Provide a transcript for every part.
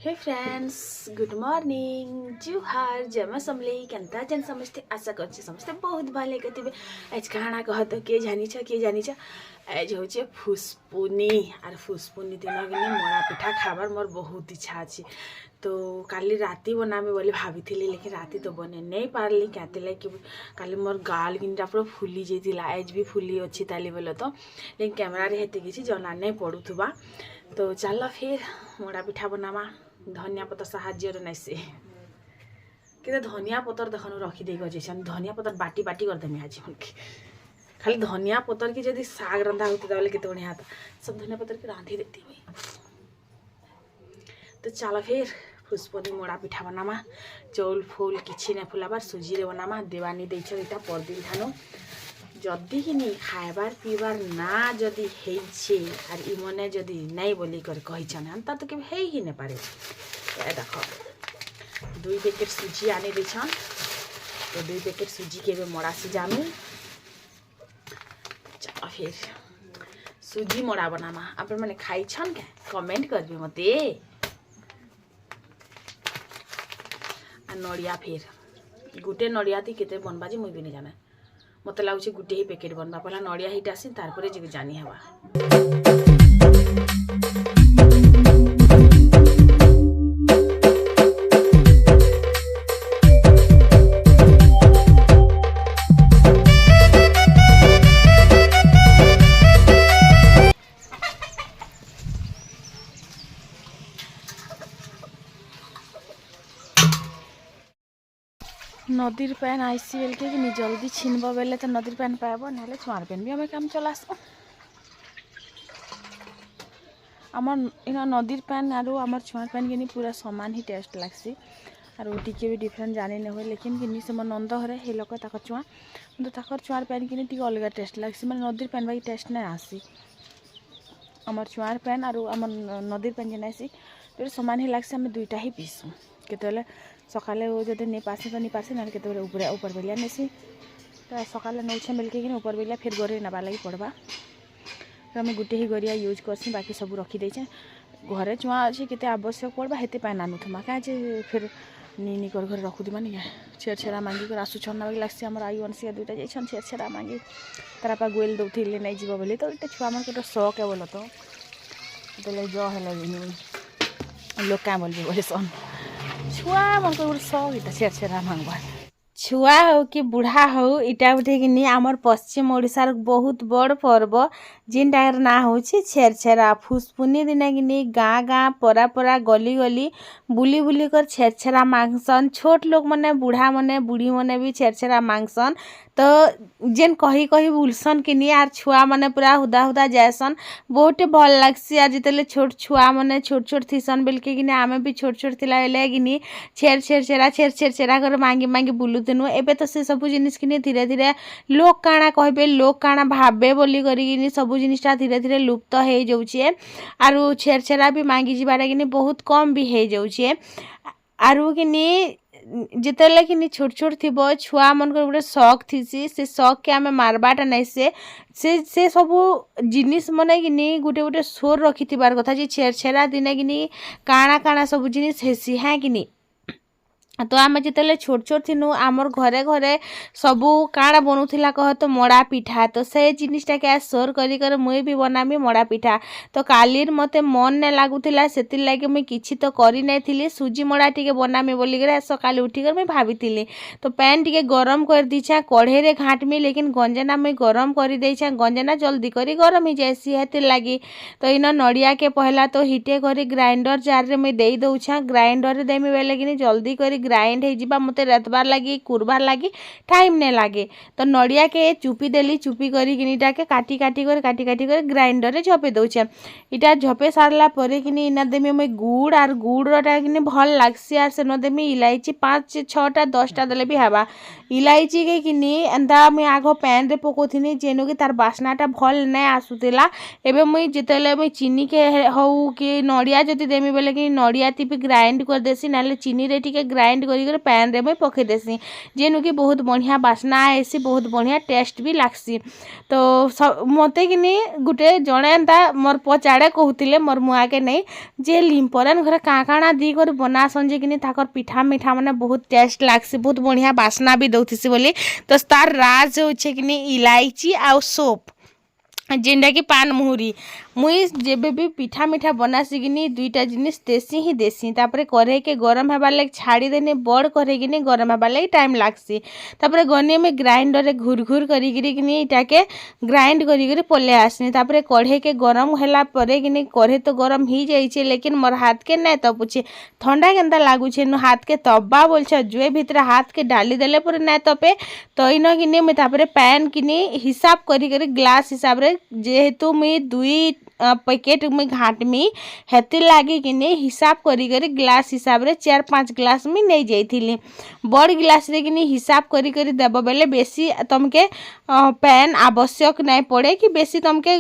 हे friends good morning जुहार जमा समले केनता जन समझते आशा कर समझते बहुत भले कथिबे आज कहाना कहत के जानी छ आज होचे फुसपुनी आर फुसपुनी दिन गने मोड़ा पिठा खाबार मोर बहुत इच्छा अछि। तो काली राती बनामे बोली भाभी लेकिन राती तो बने नहीं पारली कहते कि काली मोर गाल गिनटा पूरा फुली जाइला आज भी फुली अच्छी ताली बोले तो लेकिन कैमरा रे हेते किसी जना नहीं पड़ुथबा। तो चल फिर मोड़ा पिठा बनामा धनिया पतर साहाଯ୍ୟରେ नाइसे कि धनिया पतर देखनु रखी दे गजेछन धनिया पतर बाटी बाटी कर देमी आज हमके खाली धनिया पतर की जदी साग रंधा होती ताले केते बढ़िया था सब धनिया पतर के रांधी देती हुई। तो चलो फिर फुसपुनी मोड़ा पिठा बनामा चौल फूल किछि ने फुलाबार सुजी रे बनामा देवानी दैछ इटा परदिन थानो जदि कि नहीं खाइबार पीबार ना जदि हेइछे आर इमने जदि नहीं बोली कर कहिछन हम त के हेइ ही न पारे। ए देखो 2 पैकेट सुजी आने दैछन तो 2 पैकेट सुजी के मोड़ा सिजामी। चलो फिर सुजी मोड़ा बनामा अपन माने खाइछन के कमेंट करबे मते। आ नड़िया फिर गुटे नड़िया थी केते बनबाजी मुई भी नहीं जाने मत लगुच गोटे ही पैकेट बनवा पहला नड़िया हिट आसी तारपरे जे जानी हवा। नदीर पैन आईसी बेल के कि जल्दी छिनब बेले तो नदीर पैन पाइब ना चुआर पैन भी हमें काम चलास आमर इन नदीर पैन आर आमर चुआर पैन कि पूरा सामान ही टेस्ट लगसी और टिके भी डिफरेंट जानी नहीं हुए लेकिन कि से मोर नंद हरे हे लोक ताकर चुआ तो ताकर चुआर पैन कि अलग टेस्ट लगसी मैं नदीर पैन बाकी टेस्ट नहीं आसी आमर चुआर पैन और आम नदीर पैन जेन आसी तो सामान ही लगसी आम दुईटा ही पीसू केतले सकाले जब नहीं पासे तो नहीं पासे ना के ऊपर बेलिया नेसी तो सकाले नौछे मिलके कि ऊपर बेलिया फिर गरे नवा लगी पड़वा तो आम गोटे ही गरिया यूज करसी बाकी सब रखी देचे घरे चुआ अच्छे केते आवश्यक पड़वा हेते पाए नानुथमा कहे फिर नी कर घर रखुदीमा नहीं छेड़ा मांगी कर आसु छना लगसी आम आई अनसिया दुईटा जाइछन छेड़ा मांगी तारापा गोल दौले नहीं जीव बोली तो ये छुआ मन शौक है बोल तो जो है लोक क्या बोल बोले सन छुआ मन को शौक इटा छेड़ा मांगवा छुआ हो कि बुढ़ा हो इटा उठे कि आमर पश्चिम ओडिशार बहुत बड़ पर्व जिन टाइम ना हो छेरछेरा फुसपुनी दिन कि गाँ गाँ परा परा गली गली बुली बुली कर छेरछेरा मांगसन छोट लोग मने बुढ़ा मने बुढ़ी मने भी छेरछेरा मांगसन तो जेन कही कही बुलसन कि आर छुआ मने पूरा हुदा हुदा जायसन बहुत भल लगसी आर जिते छोट छुआ मने छोट छोट थीसन बेलके कि आमे भी छोट छोट थिला बेले कि छेरछेरा कर मांगी मांगी बुलुथनु एबे तो से सब जिनिस कि धीरे धीरे लोक काना कहबे लोक काना भाबे बोली करी सब जिनिसटा धीरे धीरे लुप्त हो जाउछे आरु छेरछेरा भी मांगी जिबारे कि बहुत कम भी हो जाउछे आरु कि जितेले कि छोट छोट थी छुआ मन को गोटे शौक थी से शौक के आम मारबाटा नहीं से सब जिनिस मने कि गोटे गोटे सोर रखी कथा जे छेरछेरा दिने कि काଣା काଣା सब जिनिस हेसी है कि तो आम जिते छोट छोट थीनु आमर घरे घरे सबू काଣା बनूला कह तो मोड़ा पिठा तो से जिनिसटा के सोर कर मुई भी बनामी मोड़ा पिठा तो कालीर मते मन ने लगुला से लगे मुई किछि तो करी नहीं थी सुजी मोड़ा टिके बनामी बोलिक सकाले उठिकर मुई भाभी तो पैन टिके गरम कर दीछा कढ़े रे घाटमी लेकिन गंजना मुई गरम कर देछा गंजना जल्दी करी गरम ही जाएसी हेतिर लगी तो इन नड़िया के पहला तो हिटे करी ग्राइंडर जार रे मुई दे दउछा ग्राइंडर रे देमी बेले कि जल्दी करी ग्राइंड हो मत रेतबार लगी कुरबार लगी टाइम नहीं लगे तो नड़िया के चुपी देली चुपी करा के काटी काटी कर ग्राइंडर रे झपे दौचे इटा झपे सारला परे कि इना देमी मुई गुड़ आर गुड़टा कि भल लगसी आर सेन देमी इलायची 5 6टा 10टा देले भी हवा इलायची के कि एंता मुई आग पैन रे पकोथिनी जेनु कि तार बास्नाटा भल नहीं आसुला एबे मुई जितेले मुई चीनी के हो कि नड़िया जदि देमी बेले कि नड़िया ती ग्राइंड कर देसी नाले चीनी रे टिके ग्राइंड ग्राइंड कर पैन रे मुई पके देसी जेनु कि बहुत बढ़िया बास्ना आएसी बहुत बढ़िया टेस्ट भी लागसी। तो मते कि गुटे जड़े एंता मोर पचाड़े कहूतिले मोर मुआके नहीं जे लिंपरन घर काँ काଣା दी कर बनासन जे कि ताकर पिठा मिठा माने बहुत टेस्ट लागसी बहुत बढ़िया बास्ना भी दउथिसी बोली। तो तार राज होचे कि इलायची आउ सोप जेनटा कि पान मुहुरी मुई जेबे भी पिठा मिठा बनासी कि दुईटा जिनिस देसी ही देसी तापर कढ़ई के गरम हेबार लगे छाड़ी देने बड़ कढ़ई कि गरम हेबार लगे टाइम लागसी तापर गनी में ग्राइंडर रे घुर घुर करी इटाके ग्राइंड करी पले आसनी तापर कढ़ई के गरम होला परे कि कढ़ई तो गरम ही जाइए लेकिन मोर हाथ के नहीं तपुछे ठंडा केनता लागुछे हाथ के तब्बा बोलछ जुए भितर हाथ के डाली देले पर नहीं तपे तो इन कि मुई तापर पैन कि हिसाब करी ग्लास हिसाब रे जेहेतु मुई 2 पैकेट में घाटमी हेती लगी कि हिसाब करी ग्लास हिसाब रे 4-5 ग्लास में नहीं जाइली बड़ गिलास रे कि हिसाब करी देव बेले बेसी तुमके पैन आवश्यक नहीं पड़े कि बेसी तुमके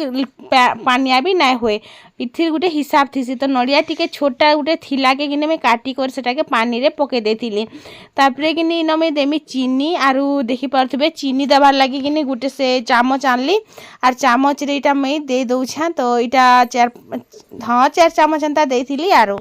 पानिया भी नहीं हुए इथिर गोटे हिसाब थी तो नड़िया टिके छोटा गोटे थिला के कि मैं काटी कर सेटाके पानी रे पके देथिली तापरे कि इन मैं देमी चीनी आरु देखि पारथबे चीनी देबार लगी कि गोटे से चामच आनली आर चामच रे इटा मैं दे दउछा तो इटा 4 चामच एंता देथिली आरु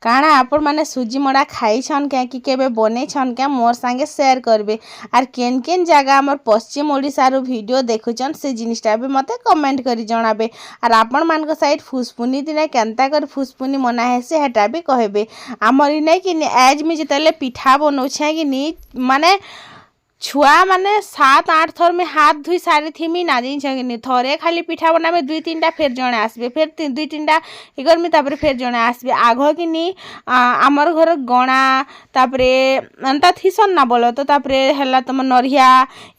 काଣା आपण माने सुजी मड़ा खाई छन क्या कि केबे बने छन क्या मोर संगे शेयर करबे आर केन केन जगह हमर पश्चिम ओडिसा रो वीडियो देखुचन से जिनिसटा भी मते कमेंट करी जणाबे आर आपण मान को साइड फुसपुनी दिने केनता कर फुसपुनी मना है से हटा भी कहबे हमर इ नै कि आज मी जतले पिठा बनौ छै कि माने छुआ माने 7-8 थर में हाथ धुई सारी थी ना जिन थरे खाली पिठा बनाबे 2-3टा फेर जणे आसबे फेर 2-3टा इगर में तापर फेर जणे आसबे आग कि आमर घर गणा तापरे अंता थीसन ना बोलो तो तापरे हला तुम नरिया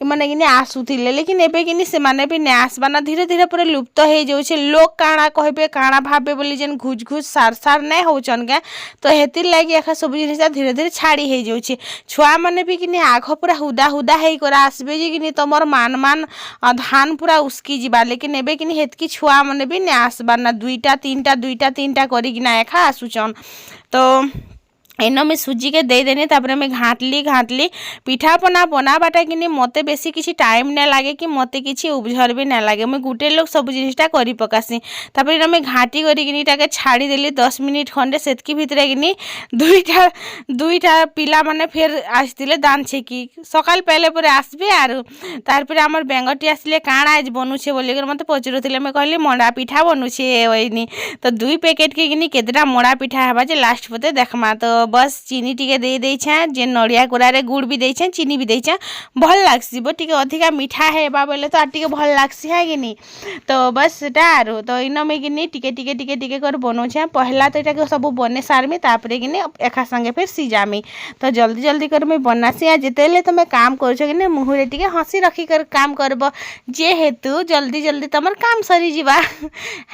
माने कि आसुथिले लेकिन एबे कि से माने भी ने आसबा ना धीरे धीरे पूरा लुप्त हो जाउछे लोग काଣା कहबे काଣା भाबे बोली जेन घुज घुज सार सार नहीं होचन के तो हेतिर लागी एखा सब जिनिस धीरे धीरे छाड़ी हो जाउछे छुआ माने भी कि आग पूरा हुदा हुदा है करा आसबे जे कि तुमर मान धान पूरा उसकी जीवा लेकिन एबे कि हेतकी छुआ माने भी ने आसबा ना 2-3टा करी एखा आसुचन तो इन में सुजी के दे देने तापर मैं घाटली पिठा पना बनाबाटा कि मते बेसी किसी टाइम नहीं लगे कि मते किसी उबझर भी नहीं लगे मैं गुटे लोग सब जिनिसटा करी पकासी तापर इन मैं घाटी करी छाड़ी देली 10 मिनिट खंडे सेतकी भितर कि दुईटा पिला माने फिर आसते दान छेकी सकाल पहले पर आसबे आरु तारपर आमर बेंगटी आसले काଣା आज बनुछे बोलिकर मते पचरुथिले मैं कहली मड़ा पिठा बनुछे ओइनी तो 2 पैकेट के कि केतेटा मड़ा पिठा हेबा जे लास्ट पते देखमा तो बस चीनी टिके दे देछे जे नड़िया कोरारे गुड़ भी देछे चीनी भी देछे भल लागसी बो टिके अधिका मीठा हेबा बोले तो टिके भल लागसी है कि तो बस सेटा आरो तो इन में कि टिके कर बनौछे पहला तो इटा सब बने सारमी तापरे कि एका संगे फिर सीजामी तो जल्दी जल्दी कर मैं बनासी आ जेतेले तुम काम करछो कि मुहरे टिके हंसी रखी कर काम करब जेहेतु जल्दी जल्दी तुमर काम सरी जीवा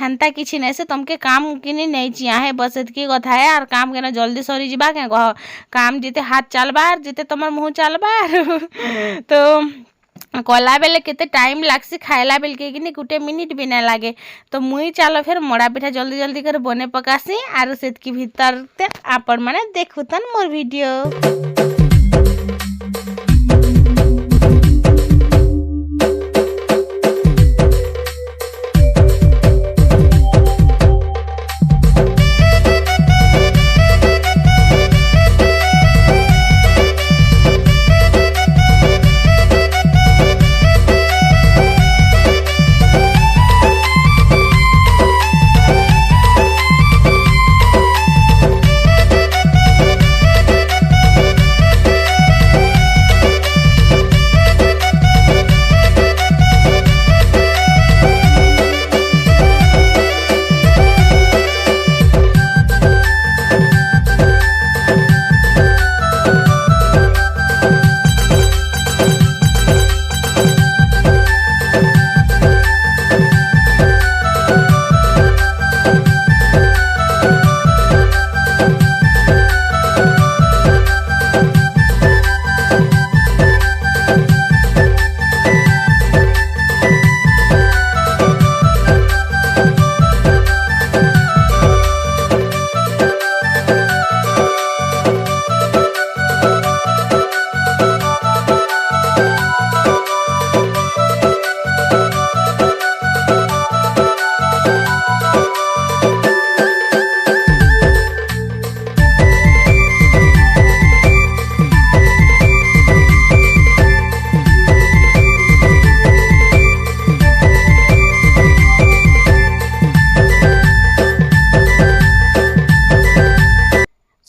हेन्ता किछि नै से तुमके काम कि नहीं चिया बस एतकी कथा है और काम के जल्दी सरी जीवा क्या कह काम जीते हाथ चलबार जीते तुम मुँह चलबार तो कला बेले केते टाइम लागसी खाइला बेल के कि गुटे मिनिट भी नहीं लगे तो मुई चलो फिर मड़ा पिठा जल्दी जल्दी कर बने पकासी आर सेतकी भीतर आपण माने देखुतन मोर वीडियो।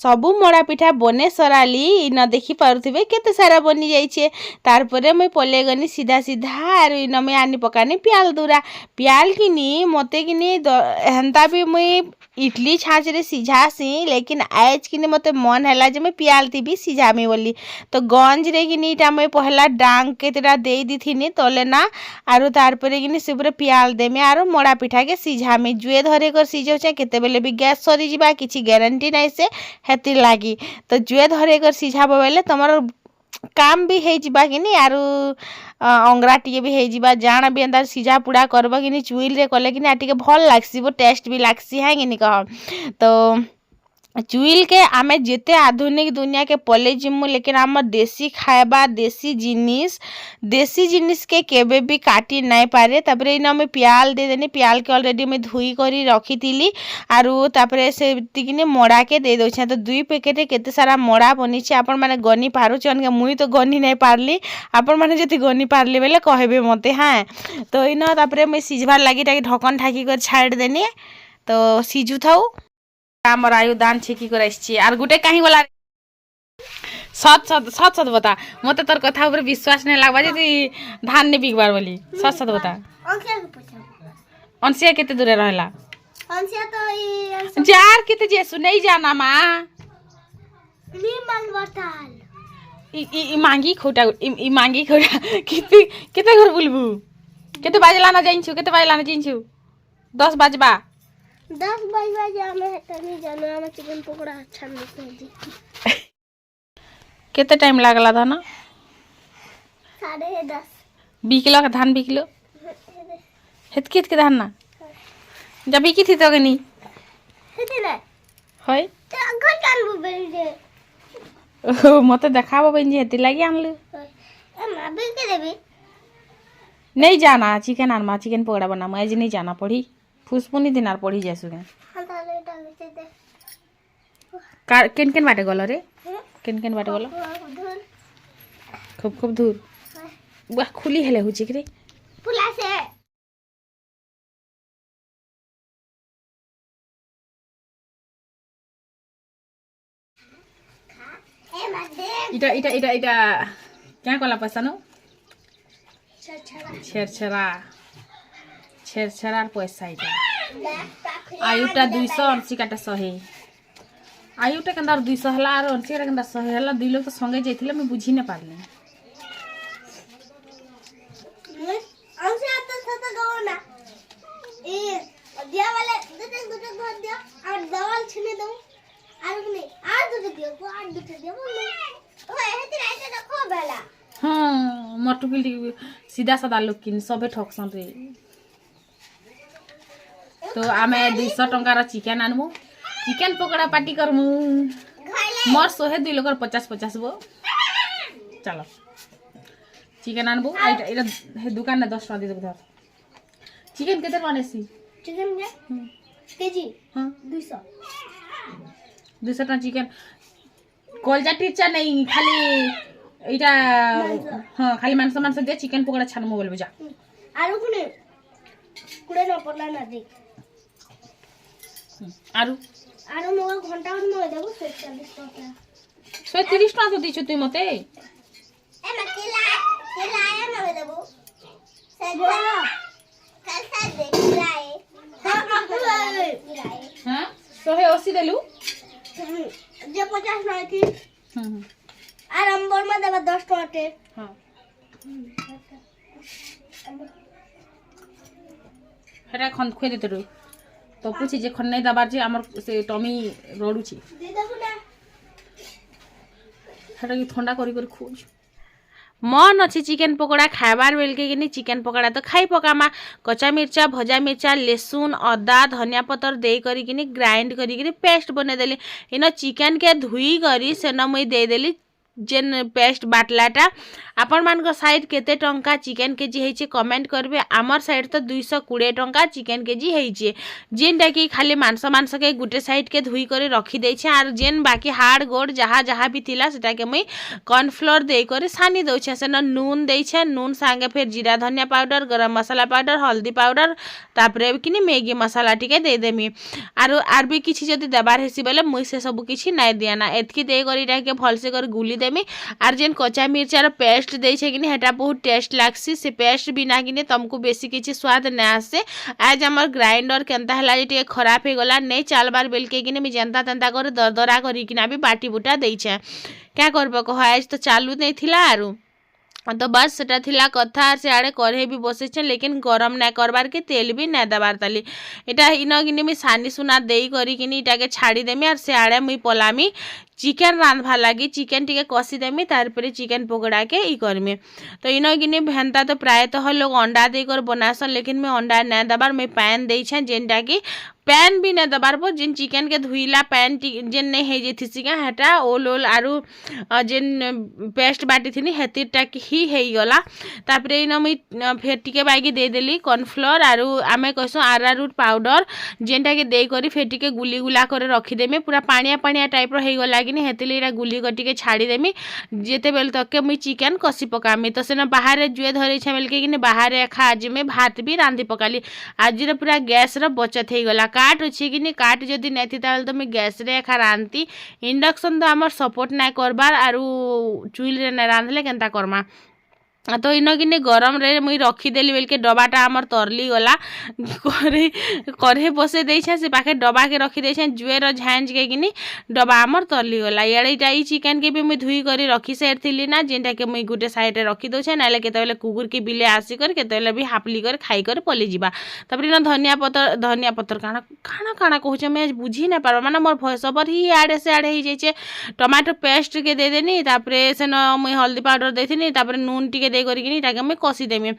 सबू मड़ा पिठा बने सराली इन देखी पारुथिबे केते सारा बनी जाइछे। तारपरे मुई पले गनी सीधा सीधा आर इन मुई आनी पकानी पियाल दूरा पियाल किनी मते किनी हेन्ता भी मुई इडली छाँच रे सिझासी लेकिन आज किनी मते मन हैला जे मैं पियाल थी भी सिझामी बोली तो गंज रे किनी इटा मुई पहला डांग के तेरा दे दी थी तले ना आरो तारपरे किनी सुबरे पियाल देमी आरो मड़ा पिठा के सिझामी जुए धरे कर सिझौचे केते बेले भी गैस सरी जिबा किछि गारंटी नहीं से हेति लागी तो जुए धरे कर सिझाबो बेले तमर काम भी हे जिबा किनी आरो अंगरा टिके भी हे जिबा जाना भी अंदर सिझा पुड़ा करबा किनी चुइल रे कले किनी आटिके भल लागसी वो टेस्ट भी लागसी है किनी कह तो चुइल के आमे जेते आधुनिक दुनिया के पले जिमु लेकिन आम देसी खाएबा देसी जिनिस के केबे भी काटी नहीं पारे तापरे इन मैं पियाल दे देनी पियाल के ऑलरेडी मैं धुई करी रखी थी आरु तापरे से किने मड़ा के दे दउछे तो 2 पैकेट केते सारा मड़ा बनी आपण माने गनी पारुछन के मुई तो गनी नहीं पारली आपण माने जति गनी पारली बेले कहबे मते हाँ तो इन तापरे मैं सिझबार लागी टाके ढकन ठाकी कर छाड़ देनी तो सिझु थाउ आमर आयु दान छिकी कर आइछि आर गुटे काहे गला सत सत सत सत बता मते तोर कथा ऊपर विश्वास नहीं लागबा जे धान ने बिगबार बोली सत सत बता अंसिया केते दूर रहला अंसिया तो जार केते जे सुनै जाना मा नी मंगवताल ई मांगी खोटा केते केते घर बोलबू केते बाजला ना जाइछु केते बाजला ना जिन्छु 10 बाजबा 10 बजे हमें तनी जानो हम चिकन पकोड़ा अच्छा नहीं केते टाइम लागला था ना 10:30 बिकिलो का धान बिकिलो हेत के धान ना जब बिकी थी तो गनी हेती ना होय तो घर कानबो बेरे ओ मते देखाबो बंजी हेती लागि आनलु ए मां बिके देबी नहीं जाना चिकन आनमा चिकन पकोड़ा बना मैं आज नहीं जाना पड़ी फुसपुनी दिन आर पड़ी जासु के हां ताले डाले दे केन केन बाटे गलो रे केन केन बाटे गलो खूब खूब दूर वाह खुली हेले हुची रे पुला से ए मादे इटा क्या कला पसानो छेरछरार पैसा इटा आयुटा 280 काटा 100 आयुटा केंदा 200 हला आरो 80 केंदा 100 हला दुई लोग तो संगे जाइथिले मैं बुझी न पारले हमसे आता था गो ना ए दिया वाले दुटे घर दिया और दवाल छने दो और नहीं आज दुटे दियो को आज दुटे दियो ओए हेती राइते देखो बेला हां मटुकिल सीधा सादा लोग किन सबे ठकसन रे तो आमे 200 टंकार चिकन आनमु चिकन पकोड़ा पार्टी करमु मोर 100 दुई लोकर 50 बो चलो चिकन आनबो एटा हे दुकान ने 10 टका दे देबो चिकन केते बनेसी चिकन केजी हां 200 टका चिकन कोलजा टीचा नहीं खाली एटा हां खाली मांस दे चिकन पकोड़ा छानमु बोलबो जा आरो कुने कुड़े न पड़ला ना दे आरो मोर घंटा और मोर देबो 40 टका 130 टका तो दिछु तुई मते ए म केला आया न देबो सजा कैसा दे किराए हां 180 देलु जे 50 ना थी আর আম্বর মা দেবা 10 টাকাতে हां হেটা খন খুই দিতে রই তো পুছি যে খন নাই দাবার যে আমার সে টমি রড়ুছি দে দেখো না হেটা কি ঠান্ডা করি করি খুঁজ मन अच्छी चिकन पकोड़ा खाबार बेल के कि चिकन पकोड़ा तो खाई पकामा कच्चा मिर्चा भजा मिर्चा लेसुन अदा धनिया पतर दे करी ग्राइंड करी पेस्ट बनेदेली इन चिकन के धुई करी सेन मुई देदेली जेन पेस्ट बाटलाटा आपण मान साइड केते टंका चिकेन केजी होइछे कमेंट करबे। आमर साइड तो 220 टंका चिकेन केजी होइछे जेनटा कि खाली मांस मांस के गुटे साइड के धुई कर रखी देछे आर जेन बाकी हाड़ गोड़ जहाँ जहाँ भी थिला सेटा के मुई कॉर्नफ्लोर दे कर सानी दउछे। सेन नून देछे, नून संगे फिर जीरा धनिया पाउडर, गरम मसाला पाउडर, हल्दी पाउडर, तापरे कि मैगी मसाला टिके दे देमी आर भी किछि जदि देबार हेसी बेले मुई से सब किछि नाइ दियाना एतकी दे कर इटा के भलसे कर गुली देमी। आर जेन कच्चा मिर्चार पेस्ट देछे कि हेटा बहुत टेस्ट लागसी। से पेस्ट बिना कि तुमको बेसी किछि स्वाद ना आसे। आज हमर ग्राइंडर केनता हला जे खराब हो गला नहीं चालबार बेलके कि मी जेनता तेनता कर दरदरा करिकिना भी बाटी बुटा देछे क्या करबो कह आज तो चालू नहीं थिला आरु तो बस सेटा थिला कथा से आड़े कढ़े भी बसेछे लेकिन गरम ना करबार के तेल भी ना देबार ताली एटा इन कि मी सानी सुना देई करी कि इटा के छाड़ी देमी आर से आड़े मुई पलामी चिकेन रांधवा लगी चिकेन टिके कषी देमी तारपरे चिकेन पकोड़ा के ई करमी। तो इन कि भेंता तो प्रायतः लोग अंडा देकर बनासन लेकिन मैं अंडा ना देबार मैं पैन देछे जेनटा कि पैन भी ना दबार पर जेन चिकेन के धुईला पैन जेन नहीं है जेथी हेटा ओल ओल आरु जेन पेस्ट बाटी थी हेतीटा ही है गला तापरे इन मुई फेर टिके बाइकी दे देली कॉर्नफ्लोर आरु आमे कहसु आरारूट पाउडर जेनटा के दे करी फेर टिके गुली गुला करे रखी देमी पूरा पानिया पानिया टाइप रो हे गला कि हेतिले इरा गुली कटिके छाड़ी देमी जेते बेल तक के मुई चिकेन कसी पकामी। तो सेन बाहर जुए धरे छे बेल के बाहर एखा आज में भात भी रांधि पकाली आज पूरा गैस रो बचत हे गला काट अच्छे कि काट जदि नहीं थी तो मैं गैस रे एखा रांधती इंडक्शन तो आमर सपोर्ट ना करबार आरु चुइल रे ना रांधले केनता करमा। तो इन कि गरम रे मुई रखीदेली बेल के डबाटा आमर तरली गला करे बसे देछे से पाखे डबा के रखी देछे जुएर झांझ के कि डबा आमर तरली गला इटा ई चिकेन के भी मुई धुई करी रखी सारिथिली ना जेनटा के मुई गुटे साइड रे रखी दउछे नाले केतेबेले कुकुर के बिले आसी कर केतेबेले भी हापली कर खाई कर पली जिबा। तापर इन धनिया पत्तर काना खाना खाना कहूचे मैं आज बुझी ना पारबा माने मोर भॉइस ओवर ही आड़े से आड़े ही जाइछे। टमाटो पेस्ट के दे देनी तापरे सेन मुई हल्दी पाउडर देथिनी तापरे नून टिके दे करी इटा के कषी देमी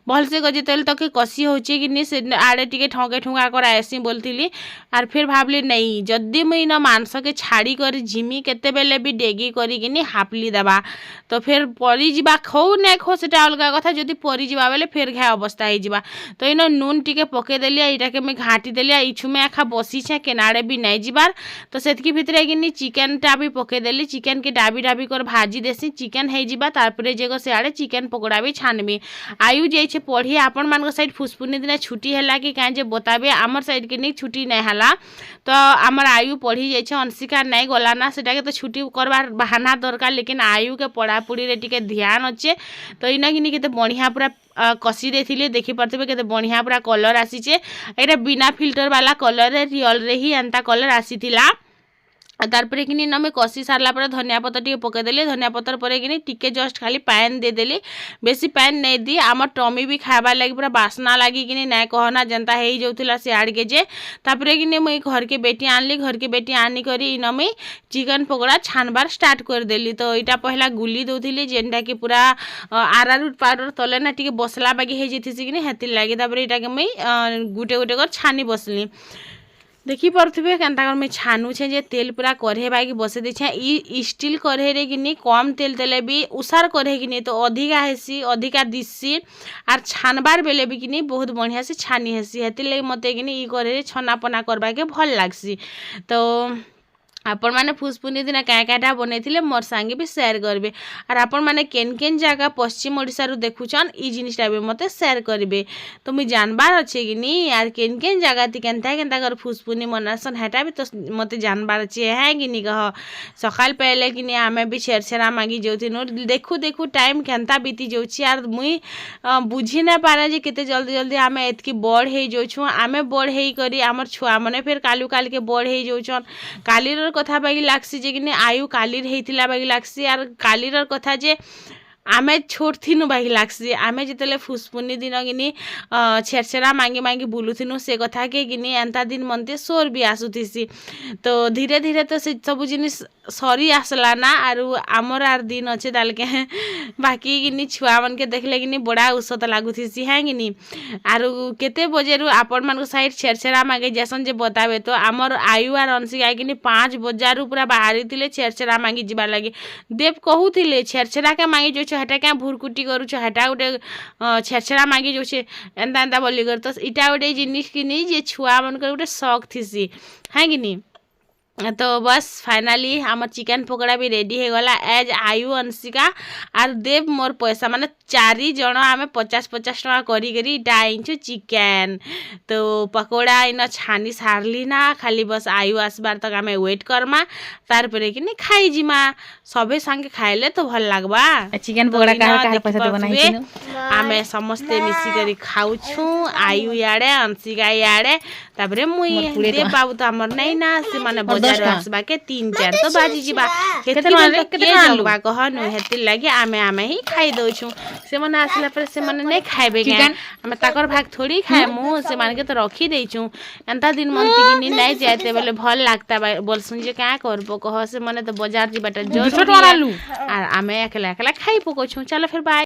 भलसे कर जेतेबेले तक कषी होचे कि से आड़े टिके ठगे ठुंगा कर आसी बोलथिली आर फिर भाबली नहीं जदि मुई न मांस के छाड़ी कर झिमी केतेबेले भी डेगी करी हापली देबा तो फिर परी जिबा खौ ना खौ सेटा अलगा कथा जदि परी जिबा बेले फिर घा अवस्था हो जिबा। तो इन नून टिके पके देली इटा के मैं घाटी देली इछु में आखा बसी छे केनाड़े भी नहीं जिबार। तो सेतकी भितरे कि चिकेन टा भी पके देली चिकेन के डाबी डाबी कर भाजी देसी चिकेन हो जिबा तारपरे जेगो से आड़े चिकेन पकोड़ा भी छानबी। आयु जाइछे पढ़ी आपण मान साइड फुसफुनी दिन छुट्टी है कि कहीं जे बताबे आमर साइड के नहीं छुट्टी नहीं है। तो आमर आयु पढ़ी जाइछे अंशिका नहीं गला ना सेटा के तो छुट्टी करवार बहाना दरकार लेकिन आयु के पढ़ापढ़ी रे टिके ध्यान अच्छे। तो इना कि केते बढ़िया पूरा कषी देथिले देखि पारथिबे केते बढ़िया पूरा कलर आसीचे एटा बिना फिल्टर वाला कलर रे रियल रे ही एंता कलर आसीथिला। तारपरे कि मैं कषी सारा पर धनिया पत्तर टे पकईदेली धनिया पत्तर पर कि टिके जस्ट खाली पैन देदेली बेसी पैन नहीं दी आम टमी भी खाबार लगी पूरा बास्ना लगी कि ना कहना जनता हो जाऊला से आड़ के जे तापरे कि मुई घर के बेटी आनली घर के बेटी आनी करी इन मुई चिकन पकोड़ा छानबार स्टार्ट करदेली। तो यहाँ पहला गुली दौली जेनटा कि पूरा आरारूट पाउडर तले ना टिके बसला बागी हो जाती कि हेतिर लगी तापर यहाँ के मुई गुटे गुटे कर छानी बसली देखी पारे केन्ता मैं छानुछे जे तेल पूरा कढ़े बाकी बसे देछे ई स्टील कढ़े रे कि कम तेल देले भी उसार कढ़े कि तो अधिका हेसी अधिका दिसी आर छानबार बेले भी कि बहुत बढ़िया से छानी हेसी हेतिर लगे मते कि ई कढ़े छनापना करबा के भल लागसी। तो आपण मैंने फुसफुनी दिन क्या क्या बनई मोर सांगे भी शेयर करेंगे और आपण मैंने केन केन जगह पश्चिम ओडिशा देखुचन ई जिनिसटा भी मते शेयर करेंगे। तो मुझे जानबार अच्छे कि नहीं यार केन केन जगह थी केनता केनता कर फुसफुनी मनासन हेटा भी तो मते जानबार अच्छे है कि नहीं कह सकाल पहले कि आमे भी छेरछेरा मांगी जाऊन देखू देखू टाइम केनता बीती जाऊँगी यार मुई बुझी ना पारे जे केते जल्दी जल्दी आमे एतकी बड़ हो जाऊँ आमे बड़ हो करी आमर छुआ मैंने फिर कालू काल के बड़ हो जाऊन कालीर कथा बागी लागसी जे कि आयु कालीर होइतिला बागी लागसी आर कालीर कथा जे आमे छोट थिनु बाही लागसी आमे जितले फुसपुनी दिन किनी छेरछेरा मांगी मांगी बुलुथिनु से कथा के किनी एंता दिन मनते सोर भी आसुथिसी तो धीरे धीरे तो से सब जिनिस सरी आसला ना आरु आमर आर दिन अच्छे दाल के बाकी किनी छुआ मन के देखले किनी बड़ा उसत लागुथिसी है किनी आरु केते बजेरु आपण मन साइड छेरछेरा मांगे जैसन जे बतावे तो आमर आयु आर अंशिका किनी 5 बजारु पूरा बाहरी थिले छेरछेरा मांगी जिबा लगे देव कहूथिले छेरछेरा के मांगी जो हटा क्या भुरकुटी करू हटा गोटे छेरछेरा मांगी जो एंता एंता बोली कर तो इटा गोटे जिनिस किनी जे छुआ मन गोटे शौक थीसी है कि तो बस फाइनाली आम चिकेन पकोड़ा भी रेडी हो गला एज आयु अंशिका आर देव मोर पैसा माने 4 जन आम 50-50 टका करी आईचु चिकेन तो पकोड़ा इन छानी सारली ना खाली बस आयु आसबार तक आम वेट करमा तार पर कि खाई जिमा सबे संगे खाइले तो भल लागबा चिकेन पकोड़ा का पैसा तो बनाई आमे समस्ते मिसी करी खाउछु आयु याडे अंशिका याडे तापरे मुई देव बाबू तो हमर नहीं ना से माने बजार आसबा के 3-4 तो बाजी जिबा केते जलबा कहनु हेति लागि आमे ही खाई दउछु से मन आसला पर से मन नहीं खाइबे के हम ताकर भाग थोड़ी खाए मु से मान के तो रखी देछु एंता दिन मन तिगिनी नहीं जाते बोले भल लागता बोल सुन जे का करबो कह से मने तो बाजार जिबाटा जो आर आमे एकला एकला खाई पकोछु चलो फिर बाय।